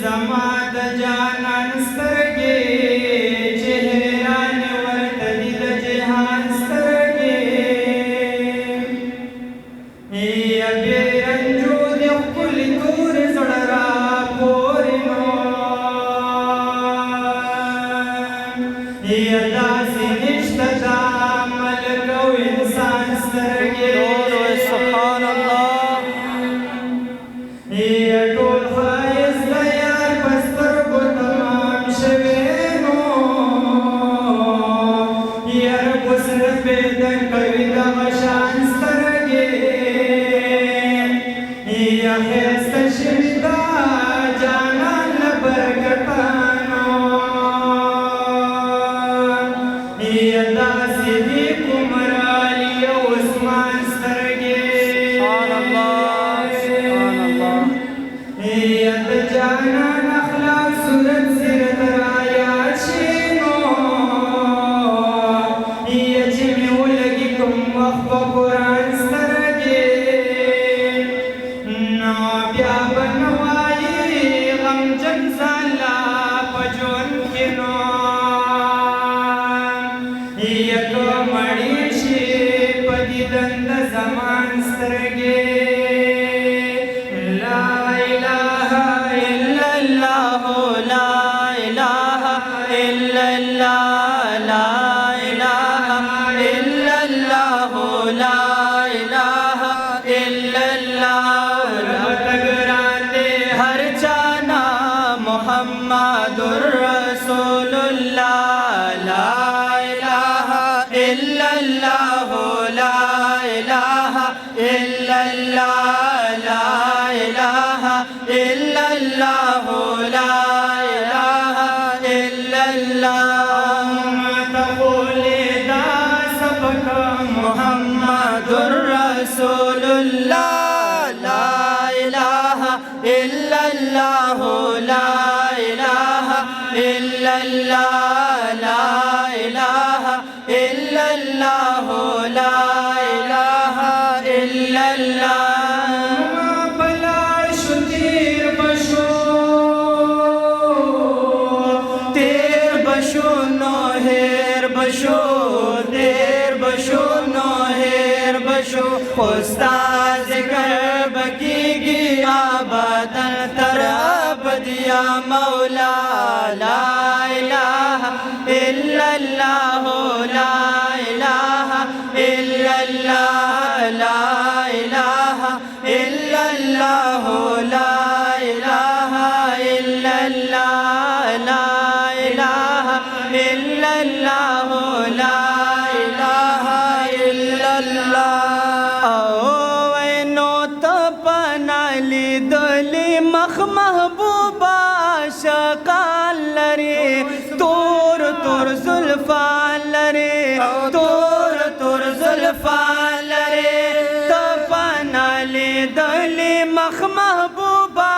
زما د جانان سترګې چې حیرانې ورته دي د جهان سترګې یا بې رنجو د ښکلي تورې زړه راپورې نو یا داسې نشته دا ملک او انسان سترګې سبحان الله یا ټول ښایست د یار په سترګو تمام شوی نو یا رب وسره پیدا کوي دغه شان سترګې یا ښایسته شوي دا جانان له برکتانو یا داسې دي قمرالي او عثمان سترګې سبحان الله سبحان الله یا د جانان اخلاق صورت سیرت رایاد شي نو یا چې مې ولګي کوم وخت په قرآن سترګې نو بیا به نه وایي غمجن ځان لا په ژوند کې نو یا که مړې شي په دیدن د زمان سترګې لا إله إلا الله لا إله إلا الله لا إله إلا الله لا إله إلا الله تگراتے ہر جانا محمد رسول اللہ لا إله إلا الله لا إله إلا الله لا إله إلا الله لا إله إلا الله تقول دا سبق محمد رسول الله لا إله إلا الله لا إله إلا الله لا إله إلا الله لا إله إلا الله استاد ذکر بکیگی آبادن تر ابد یا مولا لا الہ الا اللہ لا الہ الا اللہ لا الہ الا اللہ لا الہ الا اللہ لا الہ الا اللہ لا الہ الا اللہ محبوبا شقال لري تور تور زلفان لري تور تور زلفان لري تپنا لیدلی محبوبا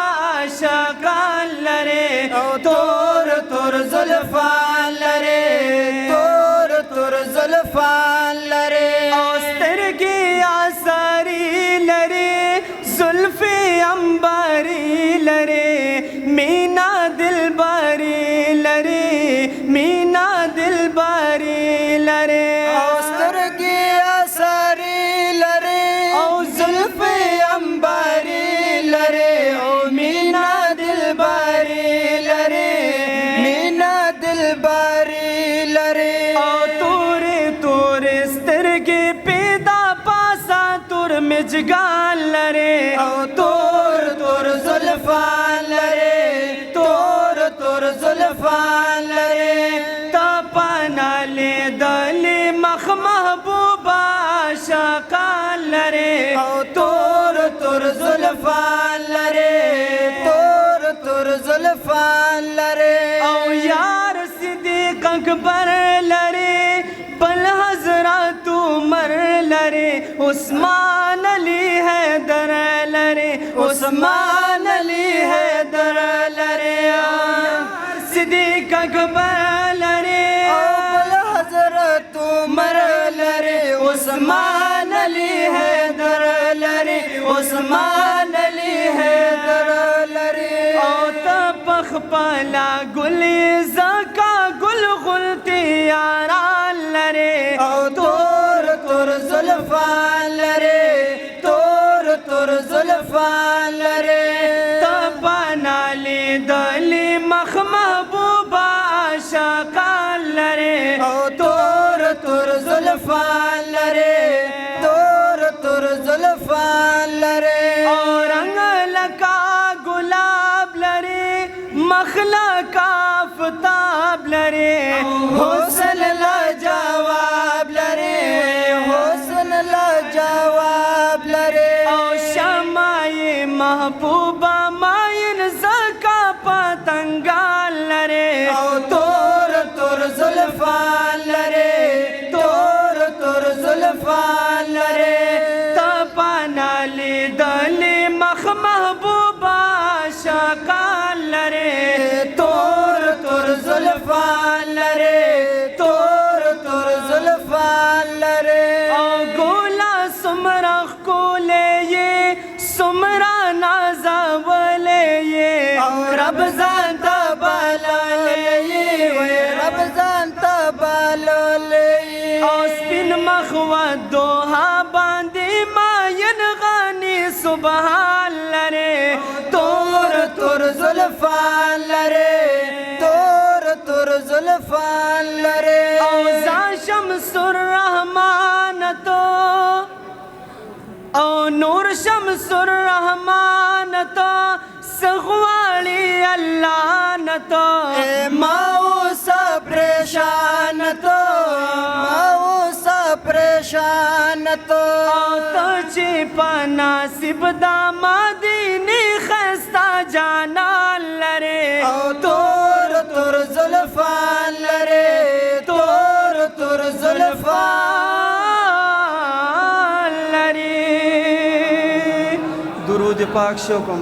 شقال لري تور تور زلفان لري تور تور زلفان لري اوسترگی آساری لري زلفی امباری لري مینا دلباری لري مینا دلباری لري اوسترگی آساری لري او زلفی امباری لري او مینا دلباری لري مینا دلباری لري او توری توری سترگی پیدا پاسا تور مجگان لري او تور تور زلفان لري تور تور زلفان لري تپنا لیدلی محبوبا شقان لري او تور تور زلفان لري تور تور زلفان لري او یار صدیق اکبر لري بل حضرات عمر لري عثمان علی حیدر لري عثمان علی حیدر لري صدیق اکبر لري بل حضرت عمر لري عثمان علی حیدر لري عثمان علی حیدر لري او تب خپلا ګلې زکا ګل غلطي یاران لري او تور تور زلفان لري تور تور زلفان لري تبانا لیدلی مخ محبوبا عاشقان لري او تور تور زلفان لري تور تور زلفان لري او رنگ لکا گلاب لري مخلق آفتاب لري حسن لا جواب لري حسن لا جواب لري او شمعی محبوبا ماین زکا پتنگان لري او تور تور زلفان لري تور تور زلفان لري تپانا لیدلی مخ محبوبا عاشقان لري تور تور زلفان لري تور تور زلفان لري او ګولا سمرا ښکلې سمرا نازولې او رب ځان ته بللې وای رب ځان ته بللې او سپین مخ ودوها باندې ماین غني سبحان لري تور تور زلفان لري تور تور زلفان لري او زا شمس الرحمن تو او نور شمس الرحمن تو سغوالی اللہ نتو ما اوسا پریشان تو ما اوسا پریشان تو او تو چی پناسب دامادینی خستا جانان لرے او تور تور زلفان لري تور تور زلفان لرے درود پاک شو کو